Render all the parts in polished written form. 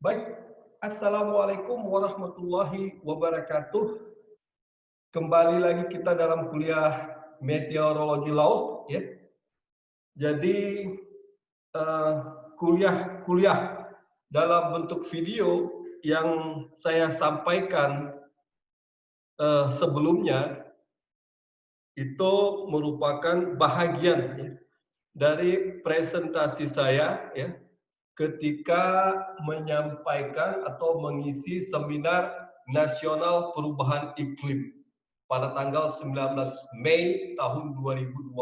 Baik, Assalamualaikum warahmatullahi wabarakatuh. Kembali lagi kita dalam kuliah meteorologi laut, ya. Jadi eh, kuliah dalam bentuk video yang saya sampaikan sebelumnya itu merupakan bahagian ya, dari presentasi saya ya ketika menyampaikan atau mengisi seminar nasional perubahan iklim pada tanggal 19 Mei tahun 2020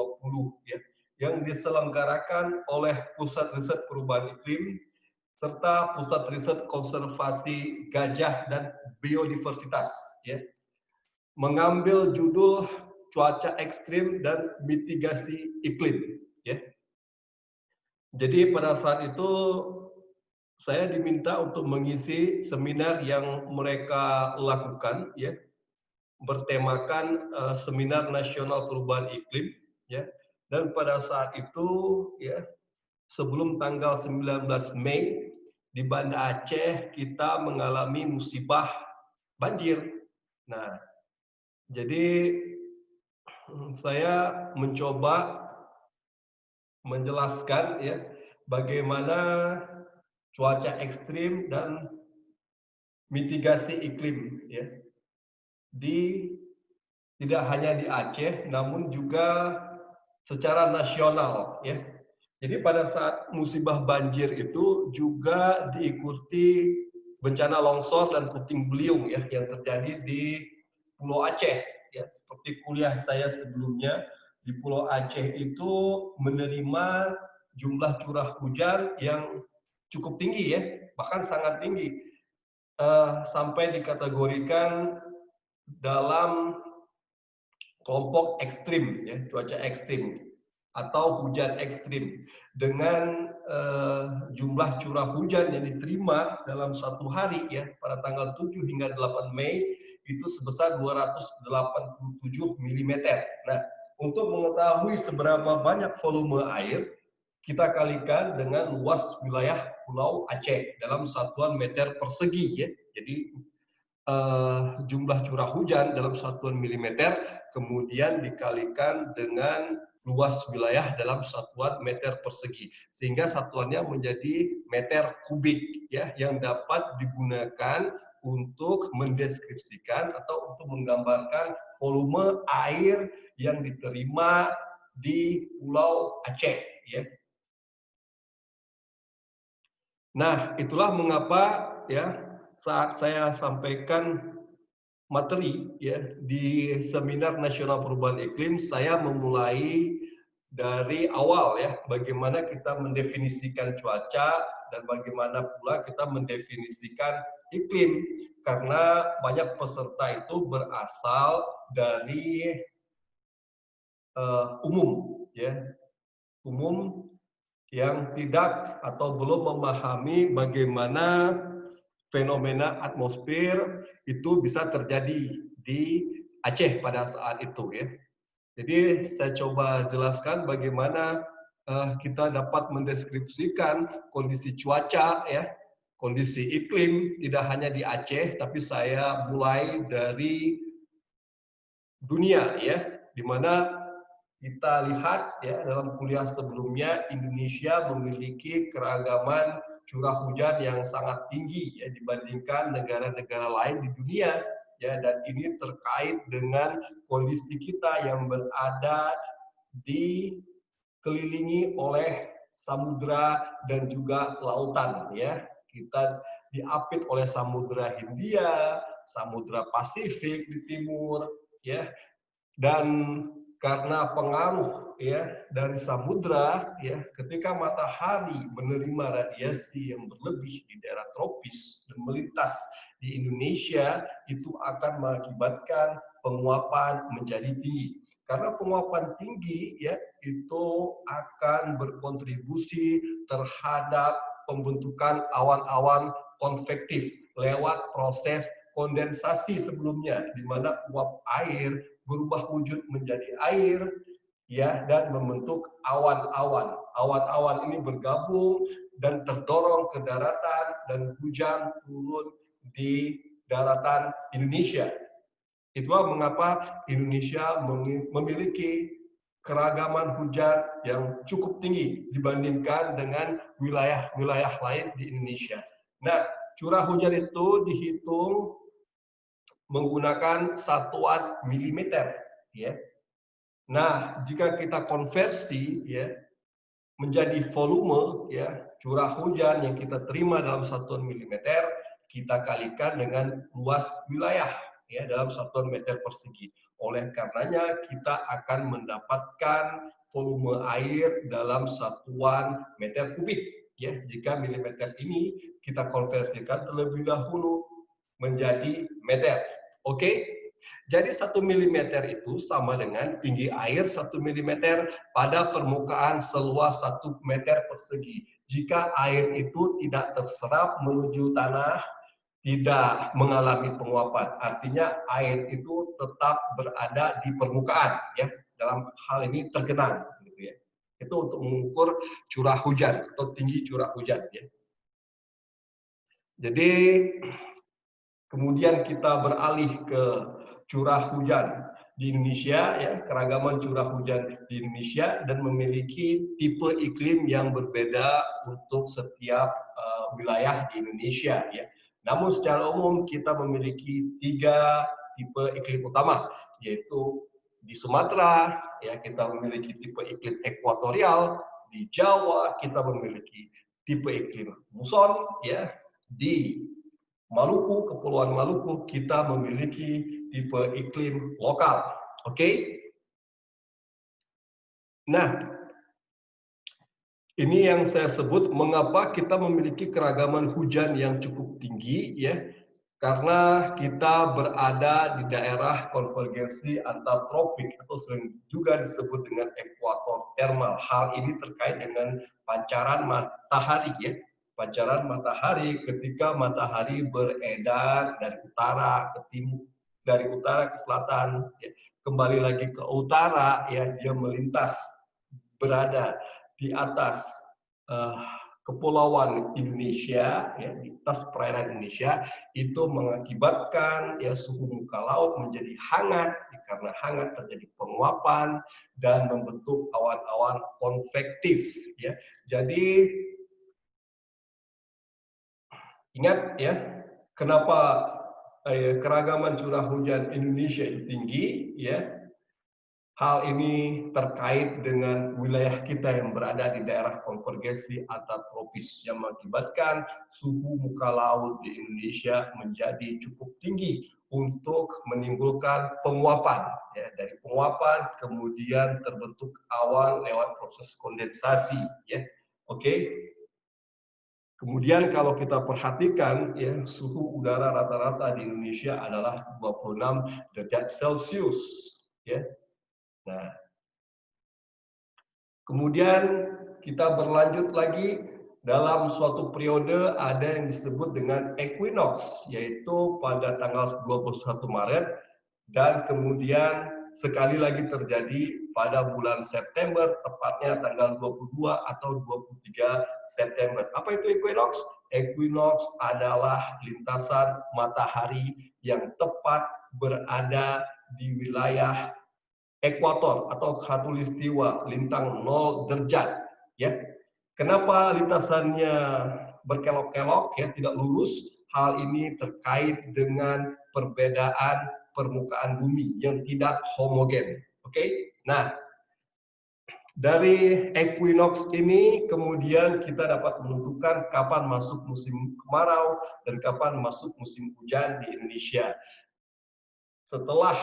ya, yang diselenggarakan oleh Pusat Riset Perubahan Iklim serta Pusat Riset Konservasi Gajah dan Biodiversitas ya, mengambil judul cuaca ekstrim dan mitigasi iklim ya. Jadi pada saat itu saya diminta untuk mengisi seminar yang mereka lakukan ya, bertemakan seminar nasional perubahan iklim ya. Dan pada saat itu ya, sebelum tanggal 19 Mei di Banda Aceh kita mengalami musibah banjir. Nah, jadi saya mencoba menjelaskan ya bagaimana cuaca ekstrim dan mitigasi iklim ya di tidak hanya di Aceh namun juga secara nasional ya. Jadi pada saat musibah banjir itu juga diikuti bencana longsor dan puting beliung ya yang terjadi di Pulau Aceh ya, seperti kuliah saya sebelumnya di Pulau Aceh itu menerima jumlah curah hujan yang cukup tinggi ya, bahkan sangat tinggi, sampai dikategorikan dalam kelompok ekstrim ya, cuaca ekstrim atau hujan ekstrim dengan jumlah curah hujan yang diterima dalam satu hari ya pada tanggal 7 hingga 8 Mei itu sebesar 287 mm. Nah, untuk mengetahui seberapa banyak volume air, kita kalikan dengan luas wilayah Pulau Aceh dalam satuan meter persegi ya. Jadi jumlah curah hujan dalam satuan milimeter kemudian dikalikan dengan luas wilayah dalam satuan meter persegi sehingga satuannya menjadi meter kubik ya yang dapat digunakan untuk mendeskripsikan atau untuk menggambarkan volume air yang diterima di Pulau Aceh ya. Nah, itulah mengapa ya saat saya sampaikan materi ya di seminar nasional perubahan iklim saya memulai dari awal ya bagaimana kita mendefinisikan cuaca dan bagaimana pula kita mendefinisikan iklim karena banyak peserta itu berasal dari umum ya, umum yang tidak atau belum memahami bagaimana fenomena atmosfer itu bisa terjadi di Aceh pada saat itu ya. Jadi saya coba jelaskan bagaimana kita dapat mendeskripsikan kondisi cuaca ya, kondisi iklim tidak hanya di Aceh tapi saya mulai dari dunia ya, di mana kita lihat ya dalam kuliah sebelumnya Indonesia memiliki keragaman curah hujan yang sangat tinggi ya dibandingkan negara-negara lain di dunia ya, dan ini terkait dengan kondisi kita yang berada dikelilingi oleh samudra dan juga lautan ya. Kita diapit oleh Samudra Hindia, Samudra Pasifik di timur ya, dan karena pengaruh ya dari samudra ya ketika matahari menerima radiasi yang berlebih di daerah tropis dan melintas di Indonesia itu akan mengakibatkan penguapan menjadi tinggi. Karena penguapan tinggi ya itu akan berkontribusi terhadap pembentukan awan-awan konvektif lewat proses kondensasi sebelumnya di mana uap air berubah wujud menjadi air ya, dan membentuk awan-awan. Awan-awan ini bergabung dan terdorong ke daratan dan hujan turun di daratan Indonesia. Itulah mengapa Indonesia memiliki keragaman hujan yang cukup tinggi dibandingkan dengan wilayah-wilayah lain di Indonesia. Nah, curah hujan itu dihitung menggunakan satuan milimeter, ya. Nah, jika kita konversi, ya, menjadi volume, ya, curah hujan yang kita terima dalam satuan milimeter kita kalikan dengan luas wilayah, ya, dalam satuan meter persegi. Oleh karenanya kita akan mendapatkan volume air dalam satuan meter kubik, ya, jika milimeter ini kita konversikan terlebih dahulu menjadi meter. Oke? Jadi 1 mm itu sama dengan tinggi air 1 mm pada permukaan seluas 1 meter persegi. Jika air itu tidak terserap menuju tanah, tidak mengalami penguapan. Artinya air itu tetap berada di permukaan, ya. Dalam hal ini tergenang, gitu ya. Itu untuk mengukur curah hujan atau tinggi curah hujan, ya. Jadi kemudian kita beralih ke curah hujan di Indonesia, ya, keragaman curah hujan di Indonesia dan memiliki tipe iklim yang berbeda untuk setiap wilayah di Indonesia, ya. Namun secara umum kita memiliki 3 tipe iklim utama, yaitu di Sumatera, ya, kita memiliki tipe iklim ekuatorial, di Jawa kita memiliki tipe iklim muson, ya, di Maluku, Kepulauan Maluku, kita memiliki tipe iklim lokal. Oke? Nah, ini yang saya sebut mengapa kita memiliki keragaman hujan yang cukup tinggi, ya. Karena kita berada di daerah konvergensi antar tropik atau sering juga disebut dengan ekuator termal. Hal ini terkait dengan pancaran matahari, ya. Pancaran matahari ketika matahari beredar dari utara ke timur, dari utara ke selatan, ya. Kembali lagi ke utara, ya, dia melintas berada di atas kepulauan Indonesia, ya, di atas perairan Indonesia, itu mengakibatkan, ya, suhu muka laut menjadi hangat. Karena hangat terjadi penguapan dan membentuk awan-awan konvektif, ya. Jadi ingat, ya, kenapa keragaman curah hujan Indonesia itu tinggi, ya. Hal ini terkait dengan wilayah kita yang berada di daerah konvergensi antar tropis yang mengakibatkan suhu muka laut di Indonesia menjadi cukup tinggi untuk menimbulkan penguapan. Ya, dari penguapan kemudian terbentuk awan lewat proses kondensasi. Ya, oke. Kemudian kalau kita perhatikan, ya, suhu udara rata-rata di Indonesia adalah 26 derajat Celcius. Ya. Nah, kemudian kita berlanjut lagi dalam suatu periode ada yang disebut dengan equinox, yaitu pada tanggal 21 Maret dan kemudian sekali lagi terjadi pada bulan September, tepatnya tanggal 22 atau 23 September. Apa itu equinox? Equinox adalah lintasan matahari yang tepat berada di wilayah ekuator atau khatulistiwa, lintang 0 derajat, ya. Kenapa lintasannya berkelok-kelok, ya, tidak lurus? Hal ini terkait dengan perbedaan permukaan bumi yang tidak homogen. Oke? Nah, dari equinox ini kemudian kita dapat menentukan kapan masuk musim kemarau dan kapan masuk musim hujan di Indonesia. Setelah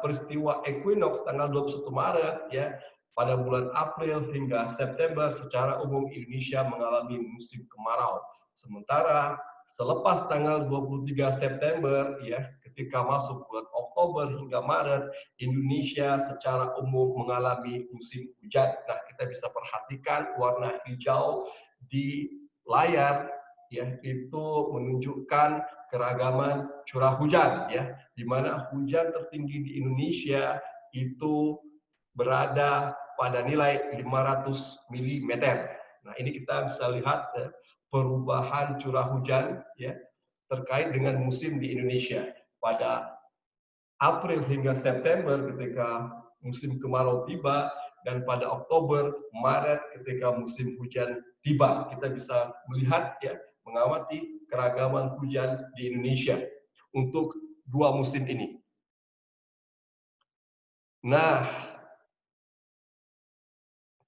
peristiwa equinox tanggal 21 Maret, ya, pada bulan April hingga September secara umum Indonesia mengalami musim kemarau. Sementara selepas tanggal 23 September, ya, ketika masuk bulan Oktober hingga Maret, Indonesia secara umum mengalami musim hujan. Nah, kita bisa perhatikan warna hijau di layar, ya, itu menunjukkan keragaman curah hujan, ya, di mana hujan tertinggi di Indonesia itu berada pada nilai 500 mm. Nah, ini kita bisa lihat perubahan curah hujan ya terkait dengan musim di Indonesia. Pada April hingga September ketika musim kemarau tiba, dan pada Oktober, Maret ketika musim hujan tiba. Kita bisa melihat ya, mengamati keragaman hujan di Indonesia untuk dua musim ini. Nah,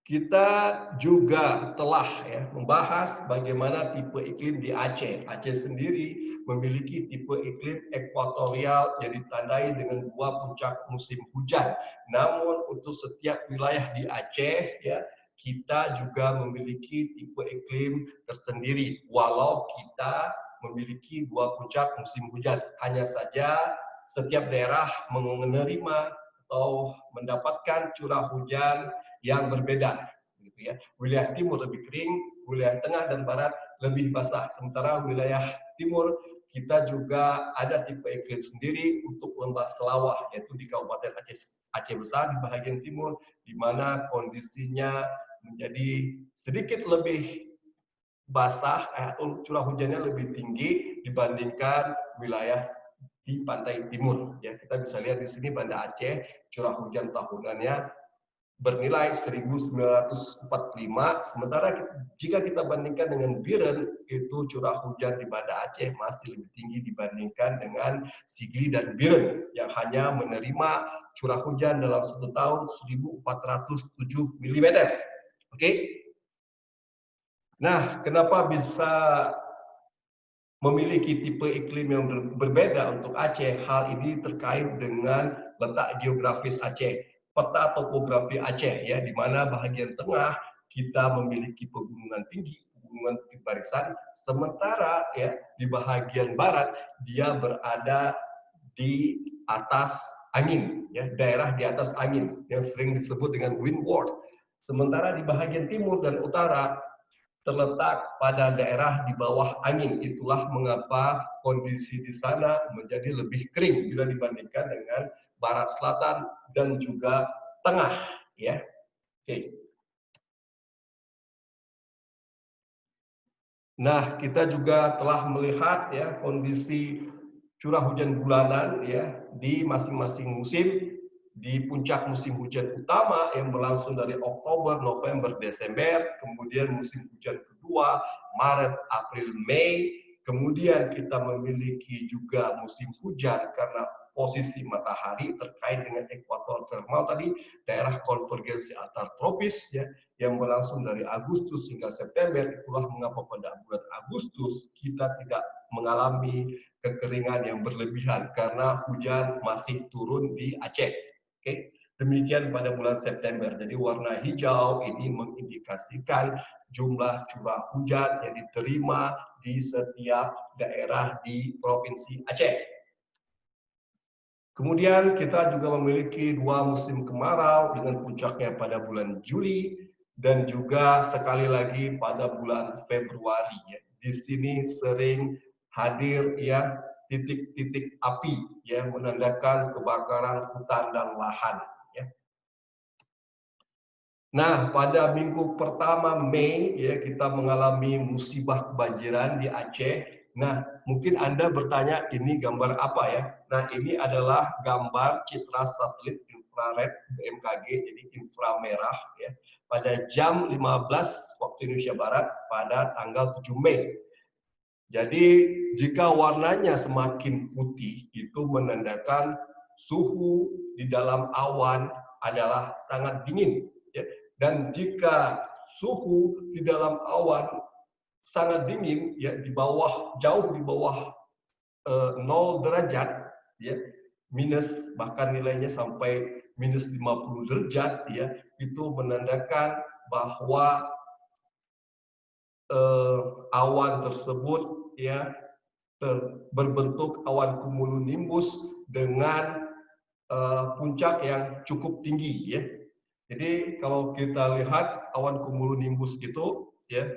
kita juga telah ya membahas bagaimana tipe iklim di Aceh. Aceh sendiri memiliki tipe iklim ekuatorial yang ditandai dengan dua puncak musim hujan. Namun untuk setiap wilayah di Aceh ya kita juga memiliki tipe iklim tersendiri. Walau kita memiliki dua puncak musim hujan, hanya saja setiap daerah menerima atau mendapatkan curah hujan yang berbeda, gitu ya. Wilayah timur lebih kering, wilayah tengah dan barat lebih basah. Sementara wilayah timur kita juga ada tipe iklim sendiri untuk lembah Selawah, yaitu di Kabupaten Aceh Besar di bagian timur, di mana kondisinya menjadi sedikit lebih basah atau curah hujannya lebih tinggi dibandingkan wilayah di pantai timur. Ya, kita bisa lihat di sini Banda Aceh curah hujan tahunannya bernilai 1945, sementara jika kita bandingkan dengan Biren, itu curah hujan di Banda Aceh masih lebih tinggi dibandingkan dengan Sigli dan Biren yang hanya menerima curah hujan dalam satu tahun 1.407 mm. Oke? Nah, kenapa bisa memiliki tipe iklim yang berbeda untuk Aceh? Hal ini terkait dengan letak geografis Aceh, peta topografi Aceh ya, di mana bagian tengah kita memiliki pegunungan tinggi, pegunungan barisan, sementara ya di bagian barat dia berada di atas angin, ya, daerah di atas angin yang sering disebut dengan windward. Sementara di bagian timur dan utara terletak pada daerah di bawah angin. Itulah mengapa kondisi di sana menjadi lebih kering bila dibandingkan dengan barat selatan dan juga tengah, ya. Oke. Nah, kita juga telah melihat ya kondisi curah hujan bulanan ya di masing-masing musim. Di puncak musim hujan utama yang berlangsung dari Oktober, November, Desember, kemudian musim hujan kedua Maret, April, Mei, kemudian kita memiliki juga musim hujan karena posisi matahari terkait dengan ekuator termal tadi, daerah konvergensi antar tropis ya, yang berlangsung dari Agustus hingga September. Itulah mengapa pada bulan Agustus kita tidak mengalami kekeringan yang berlebihan karena hujan masih turun di Aceh. Oke, demikian pada bulan September. Jadi warna hijau ini mengindikasikan jumlah curah hujan yang diterima di setiap daerah di Provinsi Aceh. Kemudian kita juga memiliki dua musim kemarau dengan puncaknya pada bulan Juli dan juga sekali lagi pada bulan Februari. Ya. Di sini sering hadir ya titik-titik api yang menandakan kebakaran hutan dan lahan. Ya. Nah, pada minggu pertama Mei ya kita mengalami musibah kebanjiran di Aceh. Nah, mungkin Anda bertanya ini gambar apa ya? Nah, ini adalah gambar citra satelit infrared BMKG, jadi inframerah ya. Pada jam 15 waktu Indonesia Barat pada tanggal 7 Mei. Jadi jika warnanya semakin putih itu menandakan suhu di dalam awan adalah sangat dingin. Ya. Dan jika suhu di dalam awan sangat dingin, ya di bawah jauh di bawah 0 derajat, ya minus bahkan nilainya sampai minus 50 derajat, ya itu menandakan bahwa awan tersebut ya berbentuk awan cumulonimbus dengan puncak yang cukup tinggi ya. Jadi kalau kita lihat awan cumulonimbus gitu ya.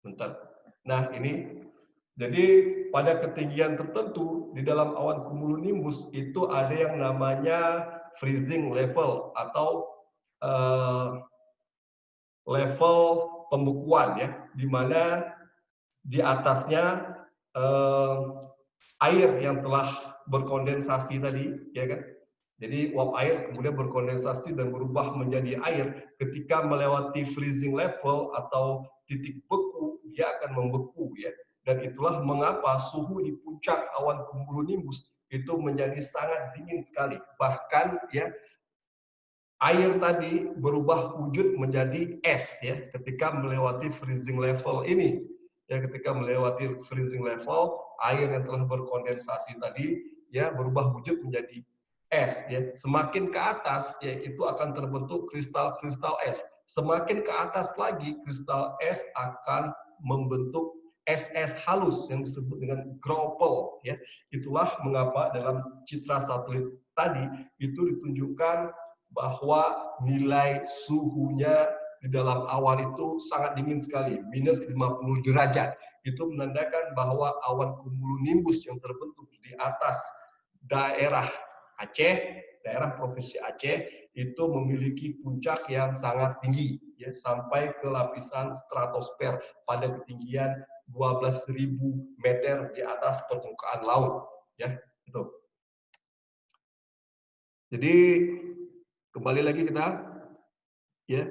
Bentar. Nah, ini jadi pada ketinggian tertentu di dalam awan cumulonimbus itu ada yang namanya freezing level atau level pembekuan ya, di mana di atasnya air yang telah berkondensasi tadi, ya kan? Jadi uap air kemudian berkondensasi dan berubah menjadi air. Ketika melewati freezing level atau titik beku, dia akan membeku ya. Dan itulah mengapa suhu di puncak awan cumulonimbus itu menjadi sangat dingin sekali. Bahkan ya air tadi berubah wujud menjadi es ya ketika melewati freezing level ini. Ya, ketika melewati freezing level, air yang telah berkondensasi tadi ya berubah wujud menjadi es ya. Semakin ke atas ya itu akan terbentuk kristal-kristal es. Semakin ke atas lagi kristal es akan membentuk es-es halus yang disebut dengan groupel ya. Itulah mengapa dalam citra satelit tadi itu ditunjukkan bahwa nilai suhunya di dalam awan itu sangat dingin sekali, minus 50 derajat. Itu menandakan bahwa awan cumulonimbus yang terbentuk di atas daerah Aceh, daerah provinsi Aceh, itu memiliki puncak yang sangat tinggi, ya, sampai ke lapisan stratosfer pada ketinggian 12.000 meter di atas permukaan laut. Ya, itu. Jadi kembali lagi kita, ya,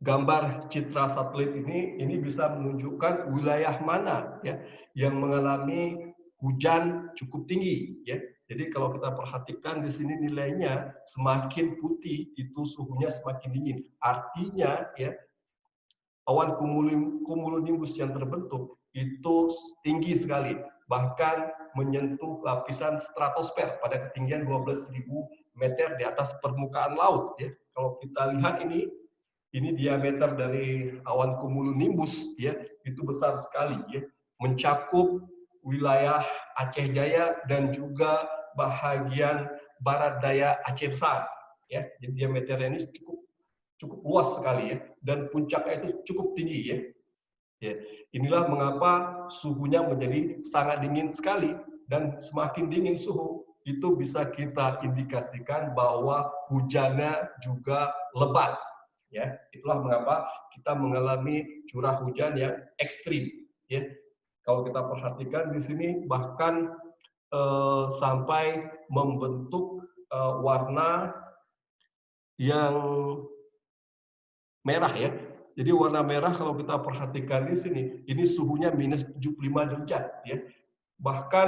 gambar citra satelit ini bisa menunjukkan wilayah mana ya yang mengalami hujan cukup tinggi ya. Jadi kalau kita perhatikan di sini nilainya semakin putih itu suhunya semakin dingin. Artinya ya awan cumulonimbus yang terbentuk itu tinggi sekali, bahkan menyentuh lapisan stratosfer pada ketinggian 12.000 meter di atas permukaan laut ya. Kalau kita lihat ini diameter dari awan cumulonimbus ya itu besar sekali ya, mencakup wilayah Aceh Jaya dan juga bahagian barat daya Aceh Besar ya. Jadi diameternya ini cukup luas sekali ya, dan puncaknya itu cukup tinggi ya. Ya, inilah mengapa suhunya menjadi sangat dingin sekali, dan semakin dingin suhu itu bisa kita indikasikan bahwa hujannya juga lebat. Ya, itulah mengapa kita mengalami curah hujan yang ekstrim. Ya, kalau kita perhatikan di sini bahkan sampai membentuk warna yang merah ya. Jadi warna merah kalau kita perhatikan di sini, ini suhunya minus 75 derajat ya. Bahkan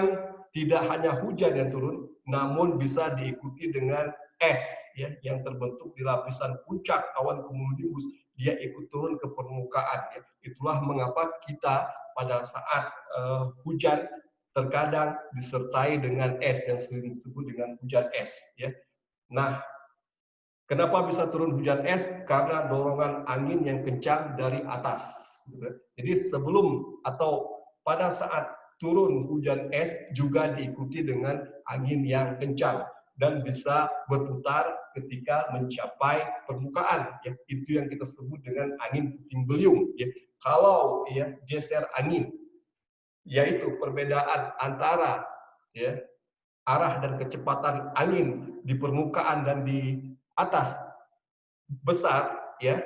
tidak hanya hujan yang turun, namun bisa diikuti dengan es ya yang terbentuk di lapisan puncak awan cumulonimbus, dia ikut turun ke permukaan ya. Itulah mengapa kita pada saat hujan terkadang disertai dengan es yang sering disebut dengan hujan es ya. Nah, kenapa bisa turun hujan es? Karena dorongan angin yang kencang dari atas. Jadi sebelum atau pada saat turun hujan es juga diikuti dengan angin yang kencang dan bisa berputar ketika mencapai permukaan. Ya, itu yang kita sebut dengan angin puting beliung. Ya. Kalau ya geser angin, yaitu perbedaan antara ya arah dan kecepatan angin di permukaan dan di atas besar ya,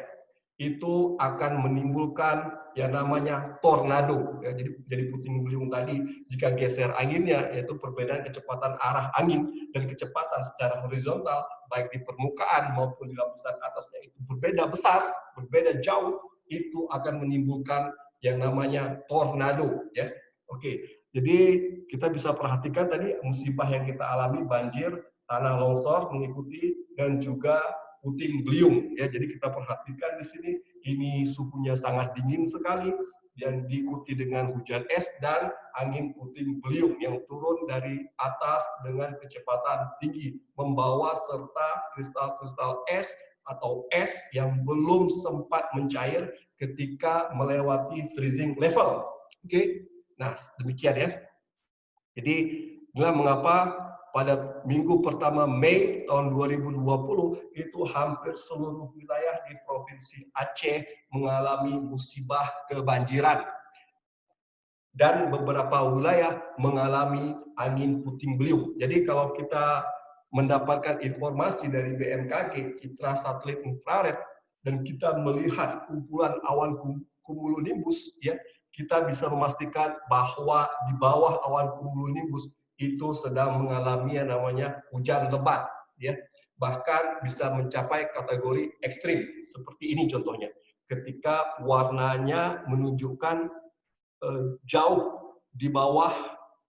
itu akan menimbulkan yang namanya tornado ya. Jadi puting beliung tadi jika geser anginnya, yaitu perbedaan kecepatan arah angin dan kecepatan secara horizontal baik di permukaan maupun di lapisan atasnya itu berbeda besar, berbeda jauh, itu akan menimbulkan yang namanya tornado ya. Oke, jadi kita bisa perhatikan tadi musibah yang kita alami, banjir, tanah longsor mengikuti, dan juga puting beliung ya. Jadi kita perhatikan di sini ini suhunya sangat dingin sekali dan diikuti dengan hujan es dan angin puting beliung yang turun dari atas dengan kecepatan tinggi, membawa serta kristal-kristal es atau es yang belum sempat mencair ketika melewati freezing level. Oke. Nah, demikian ya. Jadi inilah mengapa pada minggu pertama Mei tahun 2020 itu hampir seluruh wilayah di Provinsi Aceh mengalami musibah kebanjiran. dan beberapa wilayah mengalami angin puting beliung. Jadi kalau kita mendapatkan informasi dari BMKG, citra satelit infrared, dan kita melihat kumpulan awan cumulonimbus, ya, kita bisa memastikan bahwa di bawah awan cumulonimbus itu sedang mengalami yang namanya hujan lebat, ya, bahkan bisa mencapai kategori ekstrim seperti ini contohnya, ketika warnanya menunjukkan jauh di bawah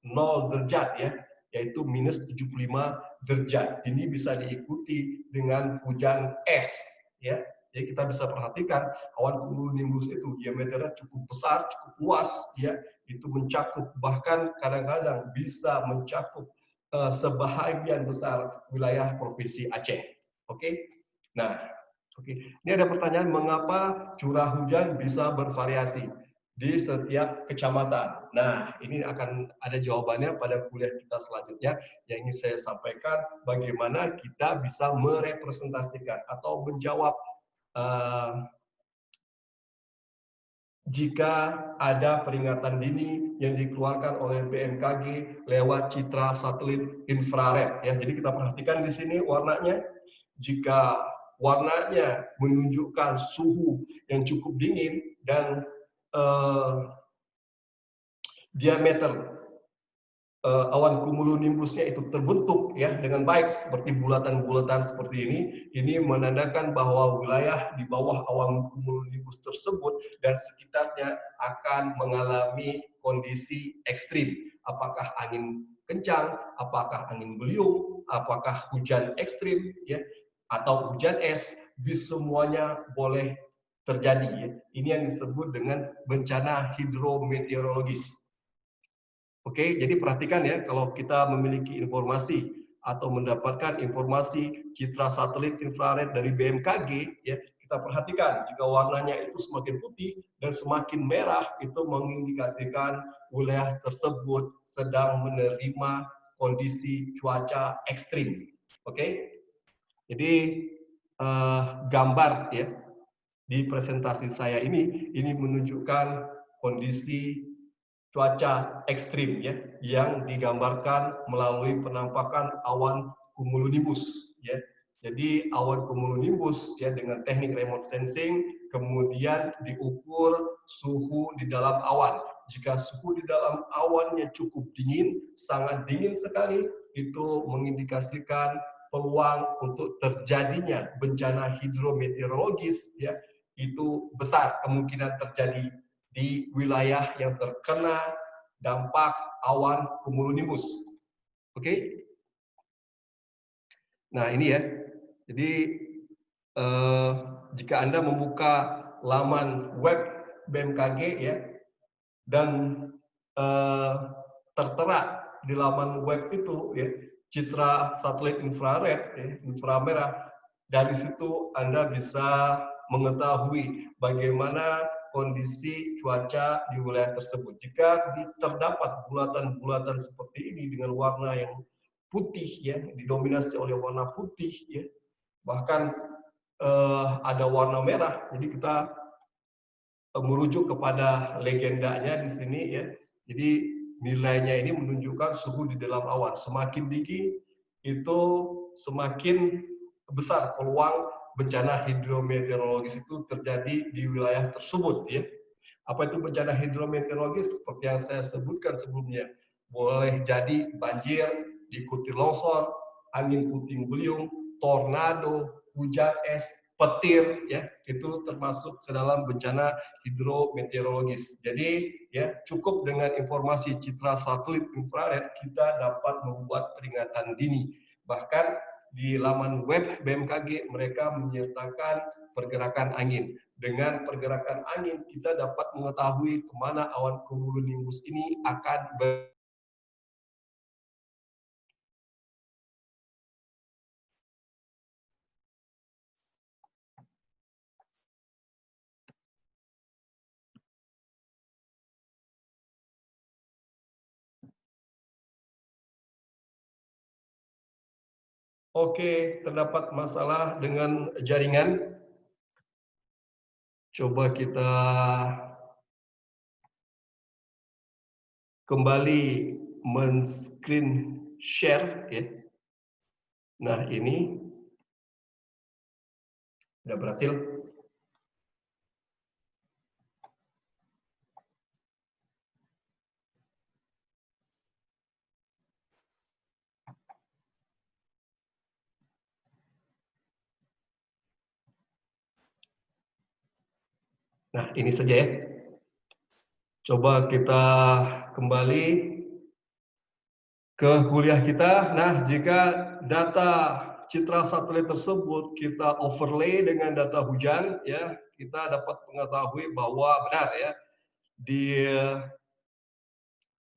0 derajat, ya, yaitu minus 75 derajat. Ini bisa diikuti dengan hujan es, ya. Jadi kita bisa perhatikan awan cumulonimbus itu diameternya cukup besar, cukup luas, ya. Itu mencakup, bahkan kadang-kadang bisa mencakup sebahagian besar wilayah provinsi Aceh. Oke. Nah, oke. Ini ada pertanyaan, mengapa curah hujan bisa bervariasi di setiap kecamatan? Nah, ini akan ada jawabannya pada kuliah kita selanjutnya. Yang ingin saya sampaikan, bagaimana kita bisa merepresentasikan atau menjawab jika ada peringatan dini yang dikeluarkan oleh BMKG lewat citra satelit infrared. Ya, jadi kita perhatikan di sini warnanya. Jika warnanya menunjukkan suhu yang cukup dingin dan diameter awan cumulonimbusnya itu terbentuk, ya, dengan baik seperti bulatan-bulatan seperti ini menandakan bahwa wilayah di bawah awan cumulonimbus tersebut dan sekitarnya akan mengalami kondisi ekstrim. Apakah angin kencang, apakah angin beliung, apakah hujan ekstrim, ya, atau hujan es, semuanya boleh terjadi. Ya. Ini yang disebut dengan bencana hidrometeorologis. Oke, jadi perhatikan ya, kalau kita memiliki informasi atau mendapatkan informasi citra satelit infrared dari BMKG, ya, kita perhatikan jika warnanya itu semakin putih dan semakin merah, itu mengindikasikan wilayah tersebut sedang menerima kondisi cuaca ekstrim. Oke, jadi gambar ya di presentasi saya ini menunjukkan kondisi cuaca ekstrim, ya, yang digambarkan melalui penampakan awan cumulonimbus, ya. Jadi awan cumulonimbus, ya, dengan teknik remote sensing kemudian diukur suhu di dalam awan. Jika suhu di dalam awannya cukup dingin, sangat dingin sekali, itu mengindikasikan peluang untuk terjadinya bencana hidrometeorologis, ya, itu besar kemungkinan terjadi di wilayah yang terkena dampak awan cumulonimbus. Oke? Nah, ini ya. Jadi jika Anda membuka laman web BMKG, ya, dan tertera di laman web itu, ya, citra satelit infrared, ya, inframerah, dari situ Anda bisa mengetahui bagaimana kondisi cuaca di wilayah tersebut. Jika terdapat bulatan-bulatan seperti ini dengan warna yang putih, ya, didominasi oleh warna putih, ya, bahkan ada warna merah, jadi kita merujuk kepada legendanya di sini, ya. Jadi nilainya ini menunjukkan suhu di dalam awan semakin tinggi itu semakin besar peluang bencana hidrometeorologis itu terjadi di wilayah tersebut, ya. Apa itu bencana hidrometeorologis? Seperti yang saya sebutkan sebelumnya, boleh jadi banjir, diikuti longsor, angin puting beliung, tornado, hujan es, petir, ya, itu termasuk ke dalam bencana hidrometeorologis. Jadi, ya, cukup dengan informasi citra satelit infrared kita dapat membuat peringatan dini. Bahkan di laman web BMKG mereka menyertakan pergerakan angin. Dengan pergerakan angin kita dapat mengetahui kemana awan cumulonimbus ini akan Oke, terdapat masalah dengan jaringan. Coba kita kembali men-screen share ya. Nah, ini sudah berhasil. Nah, ini saja ya. Coba kita kembali ke kuliah kita. Nah, jika data citra satelit tersebut kita overlay dengan data hujan, ya, kita dapat mengetahui bahwa benar ya, di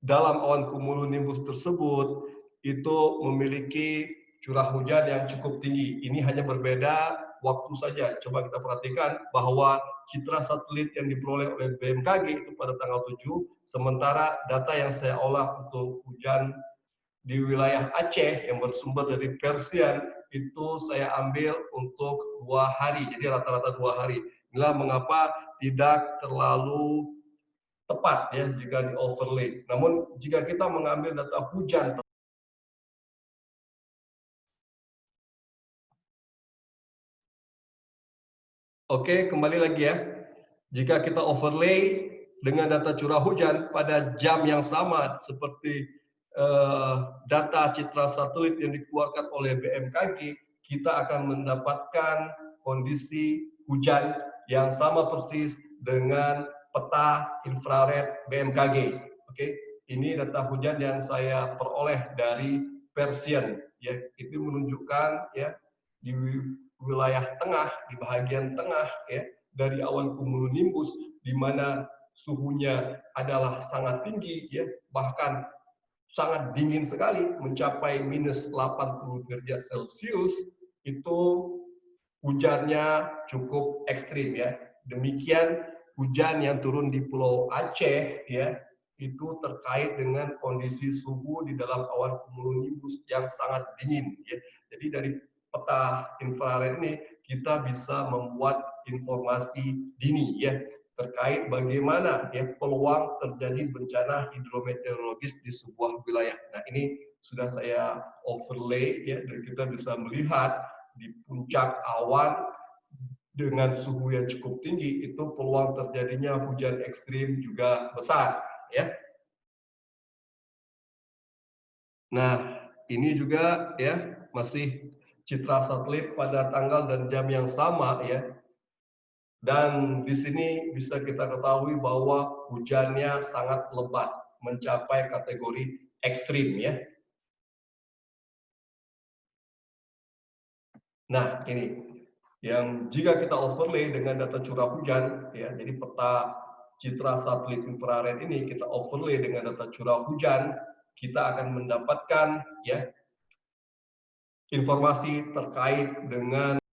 dalam awan cumulonimbus tersebut itu memiliki curah hujan yang cukup tinggi. Ini hanya berbeda waktu saja. Coba kita perhatikan bahwa citra satelit yang diperoleh oleh BMKG itu pada tanggal 7, sementara data yang saya olah untuk hujan di wilayah Aceh yang bersumber dari Persian itu saya ambil untuk 2 hari, jadi rata-rata 2 hari. Inilah mengapa tidak terlalu tepat ya jika di overlay. Namun jika kita mengambil data hujan, oke, kembali lagi ya. Jika kita overlay dengan data curah hujan pada jam yang sama seperti data citra satelit yang dikeluarkan oleh BMKG, kita akan mendapatkan kondisi hujan yang sama persis dengan peta infrared BMKG. Oke, ini data hujan yang saya peroleh dari Persian. Ya, itu menunjukkan ya di wilayah tengah, di bagian tengah ya dari awan cumulonimbus di mana suhunya adalah sangat tinggi ya, bahkan sangat dingin sekali mencapai minus 80 derajat Celcius, itu hujannya cukup ekstrim ya. Demikian hujan yang turun di Pulau Aceh ya, itu terkait dengan kondisi suhu di dalam awan cumulonimbus yang sangat dingin ya. Jadi dari peta infrared ini kita bisa membuat informasi dini ya terkait bagaimana ya peluang terjadi bencana hidrometeorologis di sebuah wilayah. Nah, ini sudah saya overlay ya dan kita bisa melihat di puncak awan dengan suhu yang cukup tinggi itu peluang terjadinya hujan ekstrim juga besar ya. Nah, ini juga ya masih citra satelit pada tanggal dan jam yang sama ya. Dan di sini bisa kita ketahui bahwa hujannya sangat lebat, mencapai kategori ekstrim ya. Nah, ini yang jika kita overlay dengan data curah hujan ya, jadi peta citra satelit infrared ini kita overlay dengan data curah hujan, kita akan mendapatkan ya informasi terkait dengan